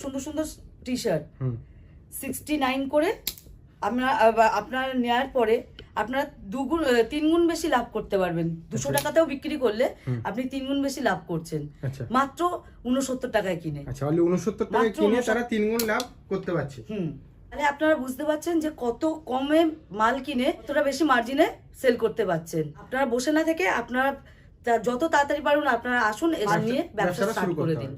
সুন্দর সুন্দর T shirt 69 করে আপনার নেওয়ার পরে আপনারা 3 গুণ বেশি লাভ করতে পারবেন। 200 টাকাতেও বিক্রি করলে আপনি 3 গুণ বেশি লাভ করছেন মাত্র 69 টাকায় কিনে। আচ্ছা, অনলি 69 টাকায় কিনে তারা 3 গুণ লাভ করতে পারছে। তাহলে আপনারা বুঝতে পারছেন যে কত কমে মাল কিনে কতটা বেশি মার্জিনে সেল করতে পারছেন। আপনারা বসে না থেকে আপনারা যত তাড়াতাড়ি পারুন আপনারা আসুন, এসে নিয়ে ব্যবসা স্টার্ট করে দিন।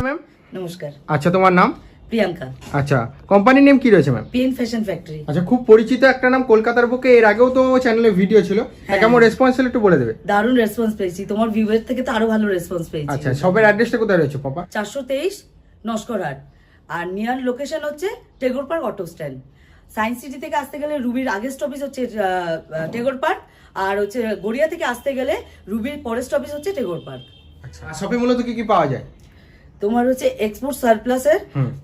ম্যাম নমস্কার। আচ্ছা, তোমার নাম? প্রিয়াঙ্কা। আচ্ছা, কোম্পানির নেম কি রয়েছে ম্যাম? PN fashion factory. আচ্ছা, খুব পরিচিত একটা নাম কলকাতার বুকে। এর আগেও তো চ্যানেলে ভিডিও ছিল, কেমন রেসপন্স হলো একটু বলে দেবে? দারুণ রেসপন্স পেয়েছি, তোমার ভিউয়ার থেকে তো আরো ভালো রেসপন্স পেয়েছি। আচ্ছা, শপের অ্যাড্রেসটা কোথায় রয়েছে পাপা? 423 নস্করহাট, আর নিয়ার লোকেশন হচ্ছে Tagore park auto stand. Science city থেকে আসতে গেলে রুবির আগের স্টপেজ হচ্ছে টেগোর পার্ক, আর হচ্ছে গড়িয়া থেকে আসতে গেলে রুবির পরের স্টপেজ হচ্ছে টেগোর পার্ক। আচ্ছা, শপে মূলত কি কি পাওয়া যায়? তোমার হচ্ছে এক্সপোর্ট সারপ্লাসের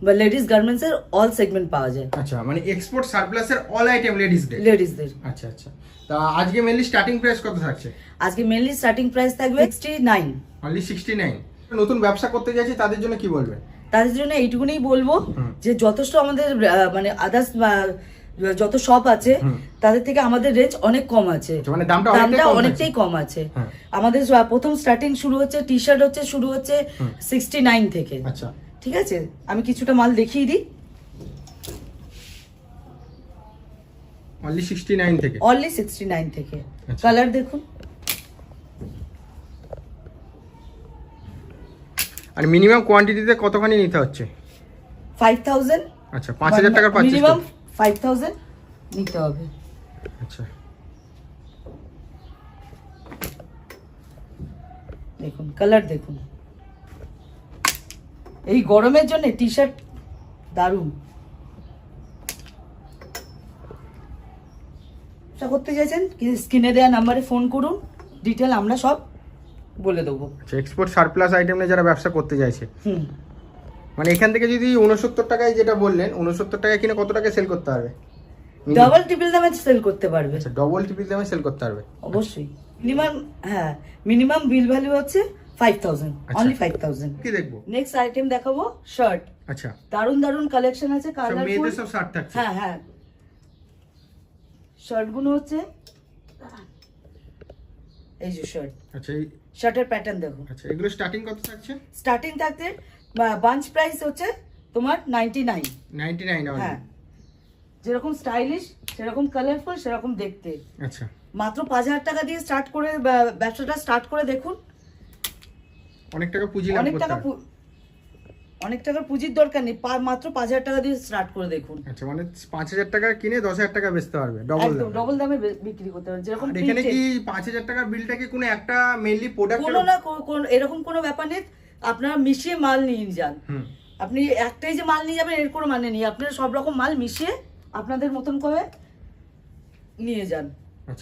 বা লেডিস গার্মেন্টস এর অল সেগমেন্ট পাওয়া যায়। আচ্ছা, মানে এক্সপোর্ট সারপ্লাসের অল আইটেম লেডিসদের। আচ্ছা আচ্ছা, তা আজকে মেনলি স্টার্টিং প্রাইস কত থাকছে? আজকে মেনলি স্টার্টিং প্রাইস থাকবে 69। অনলি 69। নতুন ব্যবসা করতে যাচ্ছি তাদের জন্য কি বলবেন? তাদের জন্য এইটুকুনি বলবো যে যথেষ্ট আমাদের মানে আদার্স যত শপ আছে তাদের থেকে আমাদের রেঞ্জ অনেক কম আছে, মানে দামটা অনেকটাই কম আছে। আমাদের প্রথম স্টার্টিং শুরু হচ্ছে টি শার্ট হচ্ছে শুরু হচ্ছে 69 থেকে। আচ্ছা, ঠিক আছে, আমি কিছুটা মাল দেখিয়ে দিই। অনলি 69 থেকে, অনলি 69 থেকে। কালার দেখুন। আর মিনিমাম কোয়ান্টিটিতে কতখানি নিতে হচ্ছে? 5000। আচ্ছা, 5000 টাকার পারচেজ মিনিমাম 5000 নিতে হবে। আচ্ছা, দেখুন কালার দেখুন। এই গরমের জন্য টি শার্ট দারুণ। ব্যবসা করতে চাইছেন স্ক্রিনে দেওয়া নাম্বারে ফোন করুন, ডিটেল আমরা সব বলে দেবো। আচ্ছা, এক্সপোর্ট সারপ্লাস আইটেম নিয়ে যারা ব্যবসা করতে চাইছে, মানে এখান থেকে যদি 69 টাকায় যেটা বললেন 69 টাকায় কিনে কত টাকায় সেল করতে পারবে? ডাবল ট্রিপল দামে সেল করতে পারবে। আচ্ছা, ডাবল ট্রিপল দামে সেল করতে পারবে অবশ্যই। মিনিমাম বিল ভ্যালু হচ্ছে 5000, অনলি 5000। কি দেখবো? নেক্সট আইটেম দেখাবো শার্ট। আচ্ছা, দারুন দারুন কালেকশন আছে, কালারফুল। মেয়েদের সব শার্ট থাকছে। হ্যাঁ, শার্ট গুলো হচ্ছে এই যে শার্ট। আচ্ছা, এই শার্টের প্যাটার্ন দেখো। আচ্ছা, এগুলো স্টার্টিং কত থাকছে? স্টার্টিং থাকতে বাঞ্চ প্রাইস হচ্ছে তোমার 99। হ্যাঁ, যেরকম স্টাইলিশ সেরকম কালারফুল সেরকম দেখতে। আচ্ছা, মাত্র 5000 টাকা দিয়ে স্টার্ট করে ব্যবসাটা স্টার্ট করে দেখুন। অনেক টাকা পুঁজি লাগবে। অনেক টাকার পুঁজির দরকার নেই, মাত্র 5000 টাকা দিয়ে স্টার্ট করে দেখুন। আচ্ছা, মানে 5000 টাকা কিনে 10000 টাকা বেচতে পারবে ডবল দামে বিক্রি করতে পারবে। যেরকম এখানে কি 5000 টাকার বিলটা কি কোনো একটা মেইনলি প্রোডাক্ট? কোনো এরকম কোনো ব্যাপার নেই, আপনারা মিশিয়ে মাল নিয়ে যান। আপনি একটাই যে মাল নিয়ে যাবেন এর কোনো মানে নেই, আপনারা সব রকম মাল মিশিয়ে আপনাদের মতন করে নিয়ে যান।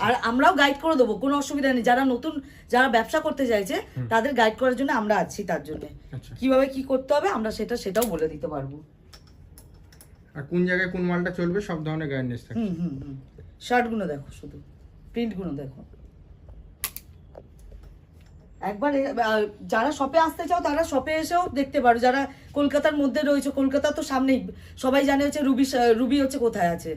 আর আমরাও গাইড করে দেবো, কোনো অসুবিধা নেই। যারা ব্যবসা করতে চাইছে তাদের গাইড করার জন্য আমরা আছি। তার জন্য কিভাবে কি করতে হবে আমরা সেটাও বলে দিতে পারবো। আর কোন জায়গায় কোন মালটা চলবে সব ধরনের গাইডেন্স থাকে। শার্ট গুলো দেখো, শুধু প্রিন্ট গুলো দেখো একবার। যারা শপে আসতে চাও তারা শপে এসেও দেখতে পারো। যারা কলকাতার মধ্যে রয়েছে, কলকাতা তো সামনেই, সবাই জানে হচ্ছে রুবি হচ্ছে কোথায় আছে,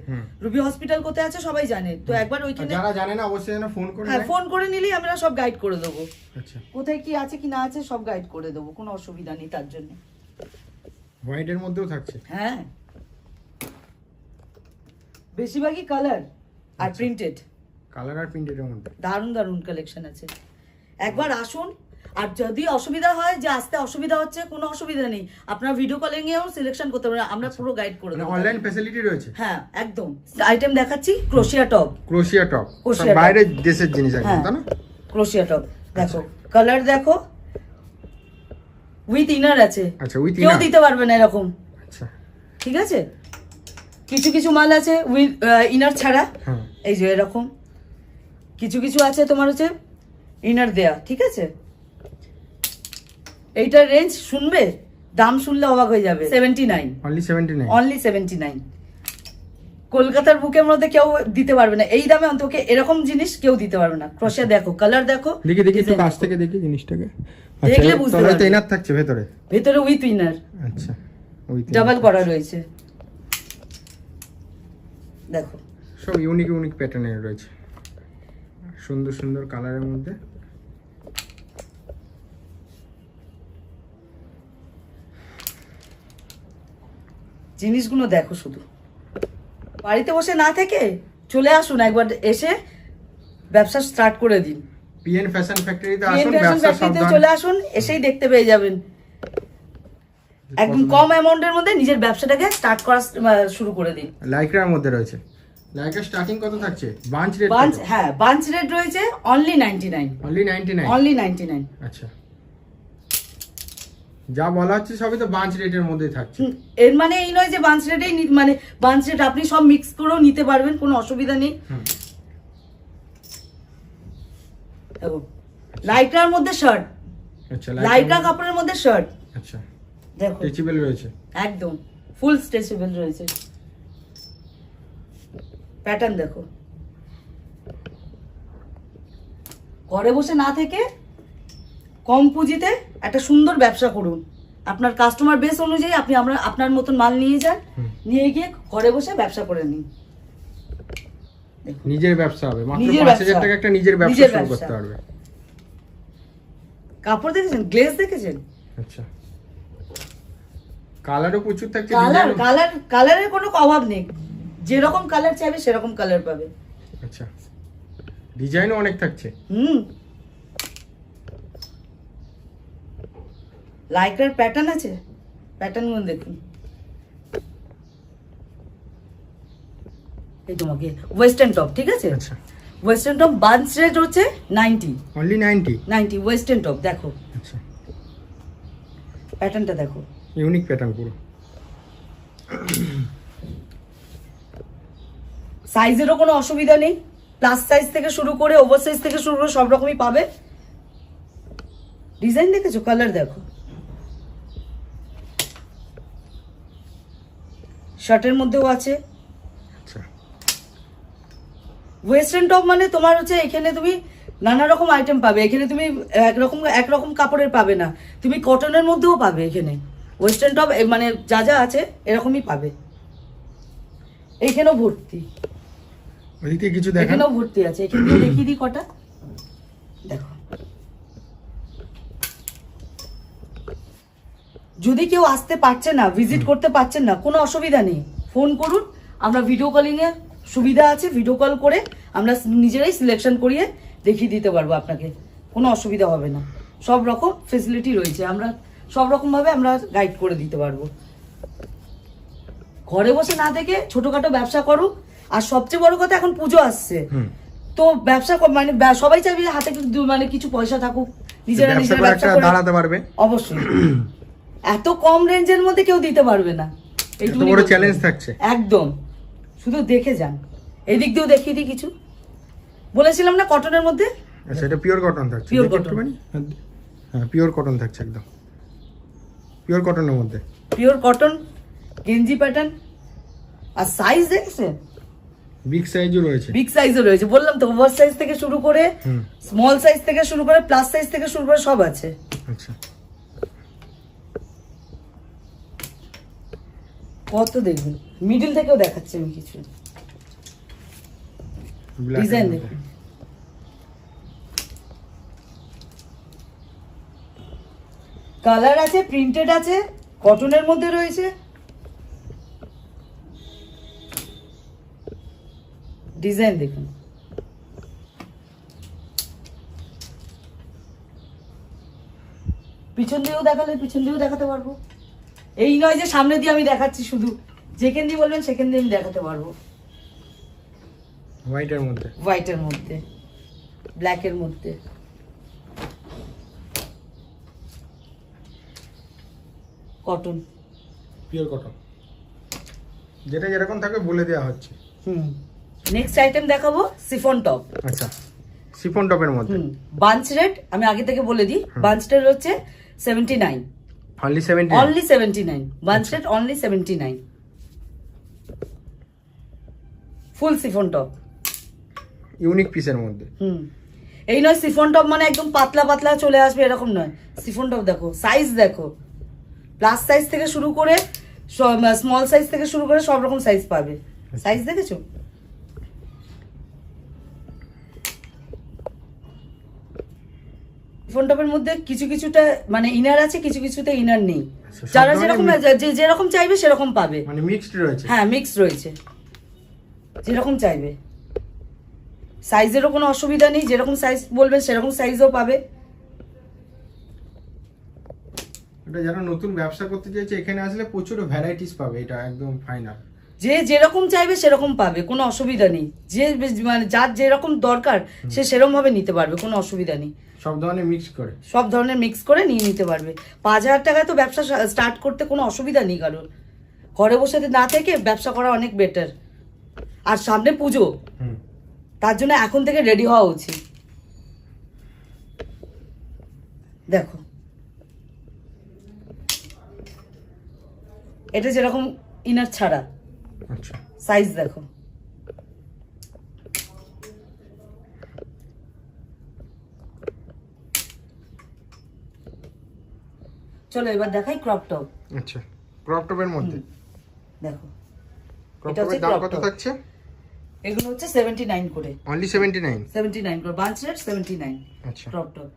রুবি হসপিটাল কোথায় আছে সবাই জানে। তো একবার ওইখানে যারা জানে না অবশ্যই যেন ফোন করে। ফোন করে নিলেই আমরা সব গাইড করে দেবো। আচ্ছা, কোথায় কি আছে কি না আছে সব গাইড করে দেবো, কোনো অসুবিধা নেই তার জন্য। হোয়াইটের মধ্যেও থাকছে। হ্যাঁ, বেশিরভাগই কালার আর প্রিন্টেড। কালার আর প্রিন্টেডের মধ্যে দারুণ দারুণ কালেকশন আছে। একবার আসুন। আর যদি অসুবিধা হয় যে আসতে অসুবিধা হচ্ছে, কোনো অসুবিধা নেই, আপনারা ভিডিও কলিং এও সিলেকশন করতে পারেন, আমরা পুরো গাইড করে দেব। অনলাইন ফ্যাসিলিটি রয়েছে। হ্যাঁ, একদম। আইটেম দেখাচ্ছি ক্রোশিয়া টপ। বাইরের দেশের জিনিস একদম, তাই না? ক্রোশিয়া টপ দেখো, কালার দেখো, উইথ ইনার আছে। আচ্ছা, উইথ ইনার কেউ দিতে পারবে না এরকম। আচ্ছা, ঠিক আছে। কিছু মাল আছে উইথ ইনার ছাড়া, এই যে এরকম। কিছু আছে তোমার হচ্ছে ইনার দেয়া। ঠিক আছে, এইটার রেঞ্জ শুনবে, দাম শুনলে অবাক হয়ে যাবে। 79, অনলি 79। অনলি 79। কলকাতার বুকের মধ্যে কেউ দিতে পারবে না এই দামে, অন্তত এরকম জিনিস কেউ দিতে পারবে না। ক্রোশিয়া দেখো, কালার দেখো, দেখি একটু design কাছ দেখো। থেকে দেখি জিনিসটাকে। দেখলে বুঝতে তলায় তো পারবে। ইনার থাকছে ভেতরে। ভেতরে উইথ ইনার, আচ্ছা, ওই তো ডাবল করা রয়েছে। দেখো সব ইউনিক ইউনিক প্যাটার্নের রয়েছে, সুন্দর সুন্দর কালারের মধ্যে। জিনিসগুলো দেখো, শুধু বাড়িতে বসে না থেকে চলে আসুন, একবার এসে ব্যবসা স্টার্ট করে দিন। পিএন ফ্যাশন ফ্যাক্টরিতে PN আসুন, Fashion ব্যবসা সব Factory তে চলে আসুন, এসেই দেখতে পেয়ে যাবেন। একদম কম অ্যামাউন্টের মধ্যে নিজের ব্যবসাটাকে স্টার্ট করা শুরু করে দিন। লাইক্রার মধ্যে রয়েছে। লাইক্রার স্টার্টিং কত থাকছে? বাঞ্চ রেট বাঞ্চ, হ্যাঁ বাঞ্চ রেট রয়েছে অনলি 99, অনলি 99। অনলি 99। আচ্ছা, যা বলা হচ্ছে সবই তো বাঞ্চ রেটের মধ্যেই থাকছে। এর মানে এই নয় যে বাঞ্চ রেটেই মানে বাঞ্চ রেট আপনি সব মিক্স করেও নিতে পারবেন, কোনো অসুবিধা নেই। দেখো লাইক্রার মধ্যে শার্ট, আচ্ছা, লাইক্রা কাপড়ের মধ্যে শার্ট, আচ্ছা, দেখো স্ট্রেচেবল রয়েছে একদম ফুল স্ট্রেচেবল রয়েছে। প্যাটার্ন দেখো, ঘরে বসে না থেকে কম পুঁজিতে একটা সুন্দর ব্যবসা করুন। আপনার কাস্টমার বেস অনুযায়ী আপনি আপনার মতন মাল নিয়ে যান, নিয়ে গিয়ে ঘরে বসে ব্যবসা করে নিন। নিজের ব্যবসা হবে, মাত্র নিজের 5000 ব্যবসা। টাকা একটা নিজের ব্যবসা নিজের শুরু ব্যবসা। করতে পারবে। কাপড় দেখেছেন, গ্লেজ দেখেছেন, আচ্ছা, কালারও প্রচুর থাকছে, কালার ডিজাইন। কালার কালারের কোনো অভাব নেই, যেরকম কালার চাইবে সেরকম কালার পাবে। আচ্ছা, ডিজাইনও অনেক থাকছে। লাইক্রার প্যাটার্ন আছে, প্যাটার্ন গুলো দেখুন। এই তোমাকে ওয়েস্টার্ন টপ, ঠিক আছে, আচ্ছা, ওয়েস্টার্ন টপ বাঞ্চ রেট হচ্ছে 90, অনলি 90। ওয়েস্টার্ন টপ দেখো, আচ্ছা, প্যাটার্নটা দেখো, ইউনিক প্যাটার্ন পুরো। সাইজেরও কোনো অসুবিধা নেই, প্লাস সাইজ থেকে শুরু করে ওভার সাইজ থেকে শুরু করে সব রকমই পাবে। ডিজাইন দেখেছো, কালার দেখো, শার্টের মধ্যেও আছে। আচ্ছা, ওয়েস্টার্ন টপ মানে তোমার হচ্ছে এখানে তুমি নানা রকম আইটেম পাবে, এখানে তুমি একরকম কাপড়ের পাবে না, তুমি কটনের মধ্যেও পাবে। এখানে ওয়েস্টার্ন টপ মানে যা যা আছে এরকমই পাবে। এইখানেও ভর্তি, ওইদিকে কিছু দেখান। এখানেও ভর্তি আছে, এখানে দিয়ে দেখিয়ে দিই কটা, দেখো। যদি কেউ আসতে পারছে না, ভিজিট করতে পারছেন না, কোনো অসুবিধা নেই, ফোন করুন, আমরা ভিডিও কলিং এর সুবিধা আছে, ভিডিও কল করে আমরা নিজেরাই সিলেকশন করিয়ে দেখিয়ে দিতে পারবো আপনাকে, কোনো অসুবিধা হবে না। সব রকম ফেসিলিটি রয়েছে, আমরা সব রকম ভাবে আমরা গাইড করে দিতে পারবো। ঘরে বসে না থেকে ছোটখাটো ব্যবসা করুক। আর সবচেয়ে বড় কথা, এখন পুজো আসছে, তো ব্যবসা মানে সবাই চাইবে হাতে মানে কিছু পয়সা থাকুক, নিজেরা ব্যবসা নিজেরা করে ব্যবসা একটা করে দাঁড়াতে পারবে। অবশ্যই। এত কম রেঞ্জের মধ্যে কেউ দিতে পারবে না, এইটুকুনি বড় বলতে চ্যালেঞ্জ পারি। থাকছে। একদম, শুধু দেখে যান। এই দিক দিয়েও দেখিয়ে দিই কিছু, বলেছিলাম না কটনের মধ্যে। আচ্ছা, এটা পিওর কটন থাকছে। Pure দেখি cotton। একটুখানি। হ্যাঁ, পিওর কটন থাকছে, একদম পিওর কটনের মধ্যে। পিওর কটন, গেঞ্জি প্যাটার্ন, আর সাইজ দেখছেন, বিগ সাইজও রয়েছে। বিগ সাইজও রয়েছে, বললাম তো, ওভার সাইজ থেকে শুরু করে হুম, স্মল সাইজ থেকে শুরু করে প্লাস সাইজ থেকে শুরু করে সব আছে। আচ্ছা, কত দেখবেন, মিডিল থেকেও দেখাচ্ছি আমি কিছু ব্ল্যাক ডিজাইন দেখুন। কালার আছে, প্রিন্টেড আছে, কটনের মধ্যে রয়েছে। ডিজাইন দেখুন, পিছন দিয়েও দেখালে পিছন দিয়েও দেখাতে পারবো। এই নয় যে সামনে দিয়ে আমি দেখাচ্ছি শুধু, যেখান দিয়ে বলবেন সেখান দিয়ে আমি দেখাতে পারবো। হোয়াইটের মধ্যে, হোয়াইটের মধ্যে, ব্ল্যাকের মধ্যে, কটন, পিওর কটন, যেটা যেরকম থাকবে বলে দেওয়া হচ্ছে। নেক্সট আইটেম দেখাবো সিফন টপ। আচ্ছা, শিফন টপের মধ্যে। বাঞ্চ রেট আমি আগে থেকে বলে দিই, বাঞ্চ রেট হচ্ছে 79, only 70? only 79, bunch rate only 79, ফুল সিফন টপ। ইউনিক পিসের মধ্যে। এই নয় সিফন টপ মানে একদম পাতলা পাতলা চলে আসবে এরকম নয়, সিফন টপ দেখো, সাইজ দেখো, প্লাস সাইজ থেকে শুরু করে স্মল সাইজ থেকে শুরু করে সব রকম সাইজ পাবে। সাইজ দেখেছো? সিফন টপের মধ্যে কিছু কিছুটা মানে ইনার আছে, কিছু কিছুতে ইনার নেই। যারা যেরকম যেরকম চাইবে সেরকম পাবে, মানে মিক্সড রয়েছে। হ্যাঁ মিক্সড রয়েছে, যেরকম চাইবে। সাইজেরও কোনো অসুবিধা নেই, যেরকম সাইজ বলবেন সেরকম সাইজও পাবে। এটা যারা নতুন ব্যবসা করতে চাইছে এখানে আসলে প্রচুর ভ্যারাইটিস পাবে, এটা একদম ফাইনাল। যে যেরকম চাইবে সেরকম পাবে, কোনো অসুবিধা নেই। যে মানে যার যেরকম দরকার সে সেরকম ভাবে নিতে পারবে, কোনো অসুবিধা নেই। সব ধরনের মিক্স করে, সব ধরনের মিক্স করে নিয়ে নিতে পারবে। 5,000 টাকায় তো ব্যবসা স্টার্ট করতে কোনো অসুবিধা নেই কারোর। ঘরে বসে না থেকে ব্যবসা করা অনেক বেটার। আর সামনে পুজো, তার জন্য এখন থেকে রেডি হওয়া উচিত। দেখো এটা যেরকম ইনার ছাড়া, আচ্ছা সাইজ দেখো। চলো এবার দেখাই ক্রপ টপ। আচ্ছা, ক্রপ টপের মধ্যে দেখো ক্রপ এটা হচ্ছে টপের দাম crop কত top। থাকছে? এগুলো হচ্ছে 79 করে, অনলি 79? 79 করে, বাঞ্চ রেট 79। আচ্ছা, ক্রপ টপ,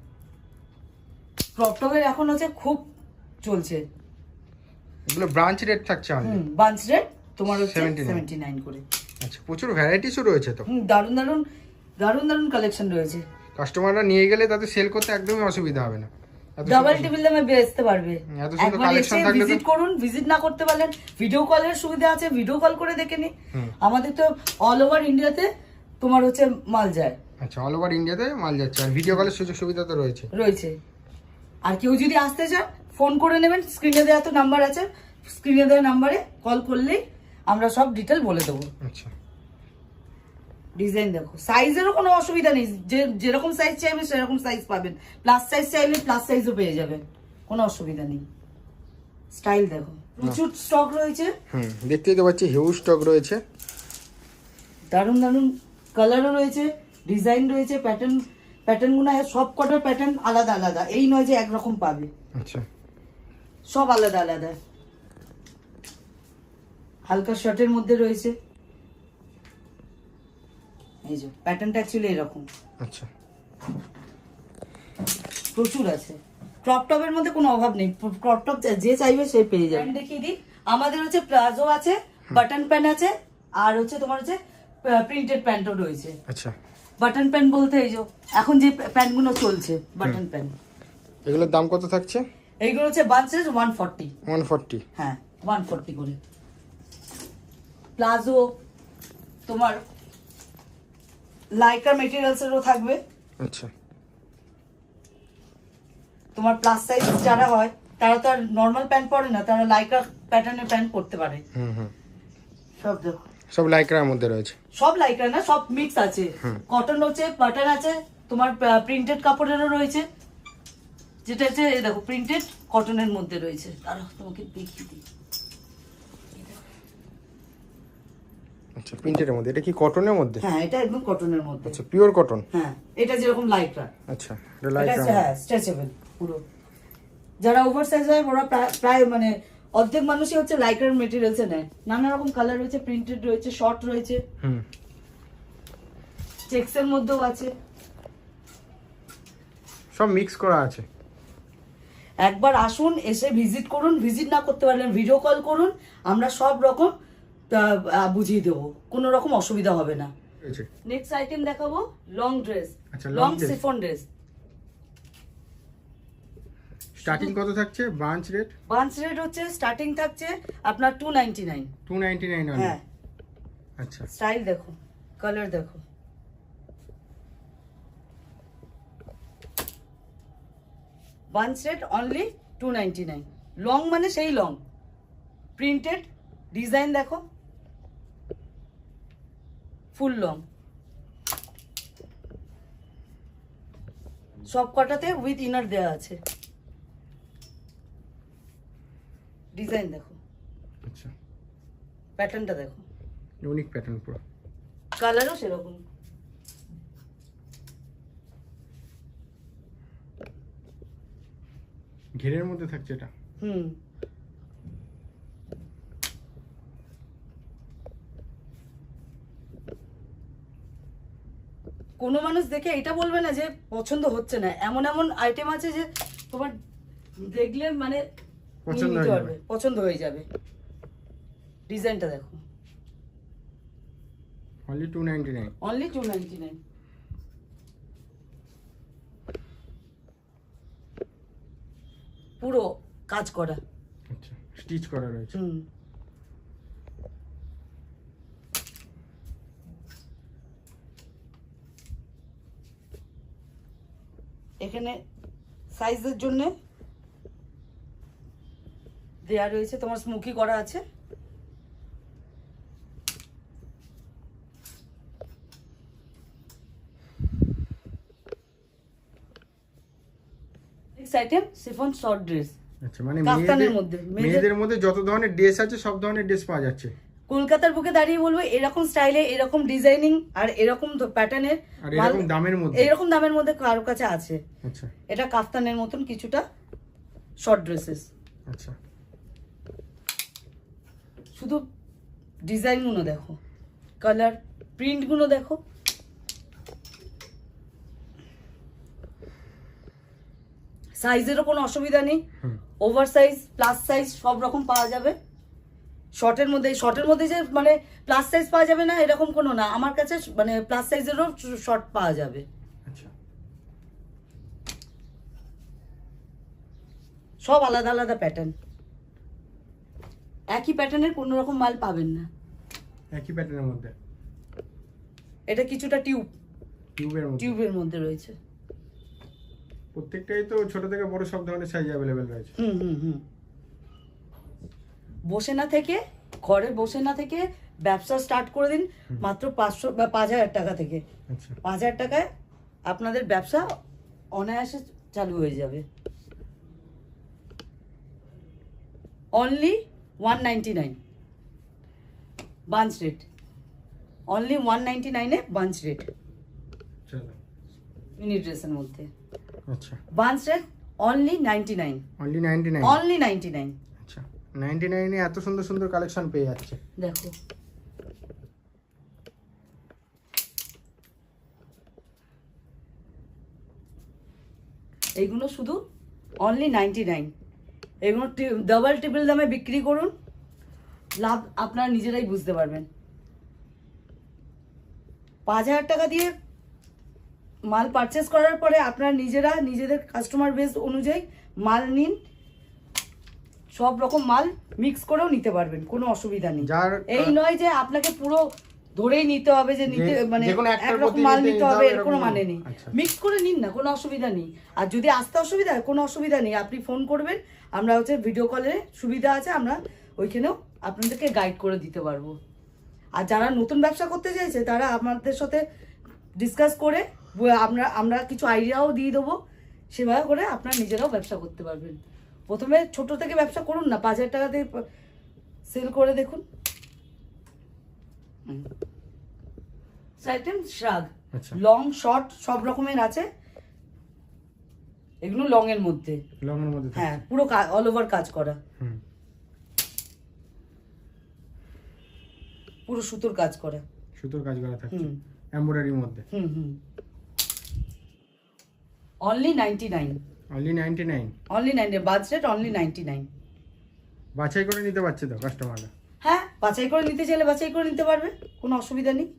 ক্রপ টপের এখন হচ্ছে খুব চলছে। এগুলো ব্রাঞ্চ রেট থাকছে অনলি? বাঞ্চ রেট তোমার হচ্ছে 79 79 করে। আচ্ছা, প্রচুর ভ্যারাইটিসও রয়েছে তো। দারুন দারুন দারুন দারুন কালেকশন রয়েছে। কাস্টমাররা নিয়ে গেলে তাদের সেল করতে একদমই অসুবিধা হবে না। ডাবল টেবিল দামে বেচতে পারবে। এত সুন্দর একবার কালেকশন এসে থাকলে ভিজিট করুন, ভিজিট না করতে পারলেন ভিডিও কলের সুবিধা আছে, ভিডিও কল করে দেখে নিন। আমাদের তো অল ওভার ইন্ডিয়াতে তোমার হচ্ছে মাল যায়। আচ্ছা, অল ওভার ইন্ডিয়াতে মাল যাচ্ছে, আর ভিডিও কলের সুযোগ সুবিধা তো রয়েছে। আর কেউ যদি আসতে চান ফোন করে নেবেন, স্ক্রিনে দেওয়া তো নাম্বার আছে, স্ক্রিনে দেওয়া নাম্বারে কল করলেই আমরা সব ডিটেল বলে দেবো। আচ্ছা, ডিজাইন দেখো, সাইজেরও কোনো অসুবিধা নেই, যে যেরকম সাইজ চাইবে সেরকম সাইজ পাবেন। প্লাস সাইজ চাইলে প্লাস সাইজও পেয়ে যাবেন, কোনো অসুবিধা নেই। স্টাইল দেখো, প্রচুর স্টক রয়েছে। দেখতেই তো পাচ্ছি হিউজ স্টক রয়েছে। দারুণ দারুণ কালারও রয়েছে, ডিজাইন রয়েছে, প্যাটার্নগুলো সব কটার প্যাটার্ন আলাদা আলাদা, এই নয় যে একরকম পাবে। আচ্ছা, সব আলাদা আলাদা। হালকা শার্টের মধ্যে রয়েছে, এই যে প্যাটার্নটা অ্যাকচুয়ালি এরকম। আচ্ছা, প্রচুর আছে। ক্রপ টপের মধ্যে কোনো অভাব নেই, ক্রপ টপ যে চাইবে সে পেয়ে যাবে। দেখিয়ে দিই, আমাদের হচ্ছে প্লাজো আছে, বাটন প্যান্ট আছে, আর হচ্ছে তোমার হচ্ছে প্রিন্টেড প্যান্টও রয়েছে। আচ্ছা, বাটন প্যান্ট বলতে এই যে এখন যে প্যান্টগুলো চলছে বাটন প্যান্ট। এগুলোর দাম কত থাকছে? এইগুলো হচ্ছে বাঞ্চেস 140। 140? হ্যাঁ 140 করে। প্লাজো তোমার লাইক্রা মেটেরিয়ালসেরও থাকবে। আচ্ছা, তোমার প্লাস সাইজ যারা হয় তারা তো আর নর্মাল প্যান্ট পরে না, তারা লাইক্রা প্যাটার্নের প্যান্ট পরতে পারে। সব দেখো, সব লাইক্রার মধ্যে রয়েছে। সব লাইক্রা না, সব মিক্স আছে। কটন হচ্ছে, বাটন আছে, তোমার প্রিন্টেড কাপড়েরও রয়েছে, যেটা হচ্ছে এই দেখো প্রিন্টেড কটনের মধ্যে রয়েছে। আর তোমাকে দেখিয়ে দিই। আচ্ছা, প্রিন্টের মধ্যে, এটা কি কটনের মধ্যে? হ্যাঁ এটা একদম কটনের মধ্যে। আচ্ছা, পিওর কটন। হ্যাঁ এটা যেরকম লাইক্রা। আচ্ছা, এটা লাইক্রা। হ্যাঁ স্ট্রেচেবল পুরো। যারা ওভার সাইজ হয় ওরা প্রায় মানে অর্ধেক মানুষই হচ্ছে লাইক্রার মেটেরিয়ালসে নেয়। নানা রকম কালার রয়েছে, প্রিন্টেড রয়েছে, শর্ট রয়েছে, চেক্সের মধ্যেও আছে, সব মিক্স করা আছে। একবার আসুন, এসে ভিজিট করুন, ভিজিট না করতে পারলেন ভিডিও কল করুন, আমরা সব রকম বুঝিয়ে দেবো, কোনো রকম অসুবিধা হবে না। নেক্সট আইটেম দেখাবো লং ড্রেস। আচ্ছা, লং সিফন ড্রেস। স্টার্টিং কত থাকছে বাঞ্চ রেট? বাঞ্চ রেট হচ্ছে স্টার্টিং থাকছে আপনার 299। 299 অনলি? হ্যাঁ। আচ্ছা, স্টাইল দেখো, কালার দেখো, বাঞ্চ রেট অনলি 299। লং মানে সেই লং, প্রিন্টেড ডিজাইন দেখো, ফুল লং, সব কটাতে উইথ ইনার দেওয়া আছে। ডিজাইন দেখো, আচ্ছা, প্যাটার্নটা দেখো, ইউনিক প্যাটার্ন পুরো। কালারও সেরকম। ঘেরের মধ্যে থাকছে এটা। হুম, কোনো মানুষ দেখে এটা বলবে না যে পছন্দ হচ্ছে না। এমন এমন আইটেম আছে যে তোমার দেখলে মানে পছন্দ নিয়ে নিতে হয়ে পারবে, পছন্দ হয়ে যাবে। ডিজাইনটা দেখো, অনলি 299। অনলি 299। পুরো কাজ করা। আচ্ছা, স্টিচ করা রয়েছে। হুম, এখানে সাইজের জন্য দেয়া রয়েছে, তোমার স্মোকি করা আছে। Next item chiffon short dress, আচ্ছা, মানে কাফতানের মধ্যে। মেয়েদের মধ্যে যত ধরনের ড্রেস আছে সব ধরনের ড্রেস পাওয়া যাচ্ছে। কলকাতার বুকে দাঁড়িয়ে বলবো এরকম স্টাইলে, এরকম ডিজাইনিং আর এরকম প্যাটার্নের, আর এরকম দামের মধ্যে, এরকম দামের মধ্যে কারোর কাছে আছে। আচ্ছা, এটা কাফতানের মতন কিছুটা শর্ট ড্রেসেস। আচ্ছা, শুধু ডিজাইনগুলো দেখো, কালার প্রিন্টগুলো দেখো। সাইজেরও কোনো অসুবিধা নেই, ওভার সাইজ প্লাস সাইজ সব রকম পাওয়া যাবে। শর্টের মধ্যে যে মানে প্লাস সাইজ পাওয়া যাবে না এরকম কোনো না, আমার কাছে মানে প্লাস সাইজেরও শর্ট পাওয়া যাবে। আচ্ছা, সব আলাদা আলাদা প্যাটার্ন, একই প্যাটার্নের কোনো রকম মাল পাবেন না। একই প্যাটার্নের মধ্যে, এটা কিছুটা টিউবের টিউবের মধ্যে রয়েছে। প্রত্যেকটাই তো ছোট থেকে বড় সব ধরনের সাইজ অ্যাভেলেবেল রয়েছে। হুম হুম হুম। বসে না থেকে, ঘরে বসে না থেকে ব্যবসা স্টার্ট করে দিন মাত্র 500 বা 5000 টাকা থেকে। আচ্ছা, 5000 টাকায় আপনাদের ব্যবসা অনায়াসে চালু হয়ে যাবে। অনলি 199 বাঞ্চ রেট, অনলি 199-এ বাঞ্চ রেট চলো, মিনি ড্রেসের মধ্যে। আচ্ছা, bunch rate only 99, only 99। Only 99। আচ্ছা, 99 এ এত সুন্দর সুন্দর কালেকশন পেয়ে যাচ্ছে। দেখো, এইগুলো শুধু অনলি 99। এগুলো ডাবল ট্রিপল দামে বিক্রি করুন, লাভ আপনারা নিজেরাই বুঝতে পারবেন। 5000 টাকা দিয়ে মাল পারচেস করার পরে আপনারা নিজেরা নিজেদের কাস্টমার বেস অনুযায়ী মাল নিন, সব রকম মাল মিক্স করেও নিতে পারবেন, কোনো অসুবিধা নেই। এই নয় যে আপনাকে পুরো ধরেই নিতে হবে যে নিতে মানে একরকম মাল নিতে হবে এর কোনো মানে নেই। মিক্স করে নিন না, কোনো অসুবিধা নেই। আর যদি আসতে অসুবিধা হয় কোনো অসুবিধা নেই, আপনি ফোন করবেন, আমরা হচ্ছে ভিডিও কলে সুবিধা আছে, আমরা ওইখানেও আপনাদেরকে গাইড করে দিতে পারবো। আর যারা নতুন ব্যবসা করতে চাইছে তারা আমাদের সাথে ডিসকাস করে আমরা কিছু আইডিয়াও দিয়ে দেবো, সেভাবে করে আপনারা নিজেরাও ব্যবসা করতে পারবেন। প্রথমে ছোট থেকে ব্যবসা করুন না, 5000 টাকা দিয়ে সেল করে দেখুন। আইটেম শ্রাগ, লং শর্ট সব রকমের আছে। এগুলো লং এর মধ্যে, হ্যাঁ পুরো অল ওভার কাজ করা, পুরো সুতোর কাজ করা থাকছে এমব্রয়ডারির মধ্যে। Only 99, only 99, only 99 budget, only 99। বাছাই করে নিতে পারছে তো কাস্টমাররা? হ্যাঁ, বাছাই করে নিতে চাইলে বাছাই করে নিতে পারবে, কোনো অসুবিধা নেই।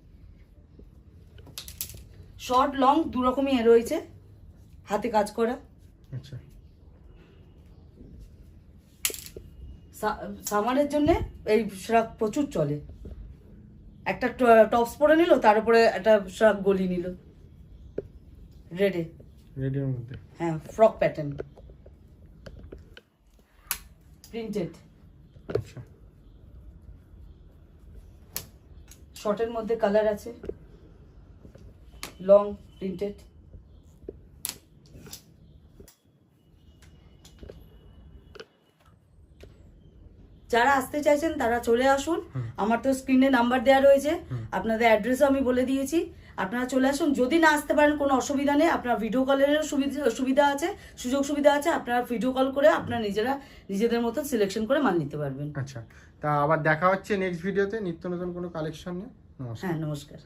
শর্ট লং দু রকমই রয়েছে, হাতে কাজ করা। আচ্ছা, সামারের জন্য এই শ্রাগ প্রচুর চলে। একটা টপস পরে নিল, তার উপরে একটা শ্রাগ গলি নিল, রেডের মধ্যে, হ্যাঁ ফ্রক প্যাটার্ন প্রিন্টেড। আচ্ছা, শর্টের মধ্যে কালার আছে, লং প্রিন্টেড। যারা আসতে চাইছেন তারা চলে আসুন, আমার তো স্ক্রিনে নাম্বার দেওয়া রয়েছে, আপনাদের অ্যাড্রেসও আমি বলে দিয়েছি, আপনারা চলে আসুন। যদি না আসতে পারেন কোনো অসুবিধা নেই, আপনার ভিডিও কলেরও সুবিধা আছে, সুযোগ সুবিধা আছে, আপনারা ভিডিও কল করে আপনারা নিজেদের মতো সিলেকশন করে মাল নিতে পারবেন। আচ্ছা, তা আবার দেখা হচ্ছে নেক্সট ভিডিওতে নিত্য নতুন কোনো কালেকশন নিয়ে। নমস্কার। হ্যাঁ, নমস্কার।